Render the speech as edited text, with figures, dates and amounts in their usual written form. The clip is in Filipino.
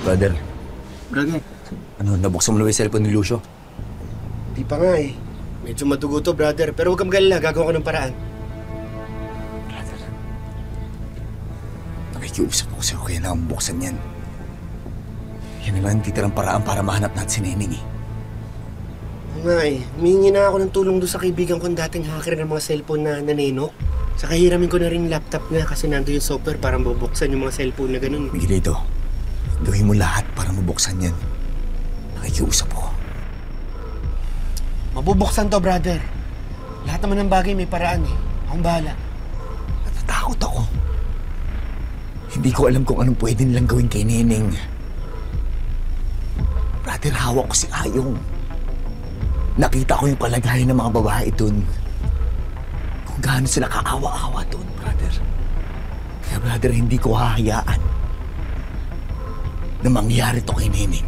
Brother, Brother, ano, nabuksan mo na yung cellphone ni Lucio? di pa nga eh. Medyo madugo to, brother. Pero huwag kang magalala, gagawa ko ng paraan. Brother, nakikiusap ako sa'yo kaya na buksan yan. Yan na lang ang titirang paraan para mahanap natin si Neneng eh. Oo nga eh. Humingi na ako ng tulong doon sa kaibigan kong dating hacker ng mga cellphone na nanenok. Saka hiramin ko na rin yung laptop niya kasi nando yung software para mabuksan yung mga cellphone na ganun. Miguelito, gawin mo lahat para mabuksan yan. Nakikiusap ako. Mabubuksan to, brother. Lahat naman ng bagay may paraan eh. Akong bahala. Natatakot ako. Hindi ko alam kung anong pwede nilang gawin kay Neneng. Brother, hawak ko si Ayong. Nakita ko yung kalagayan ng mga babae dun. Kung gaano sila kaawa-awa dun, brother. Kaya brother, hindi ko hahayaan na mangyari to kay Neneng.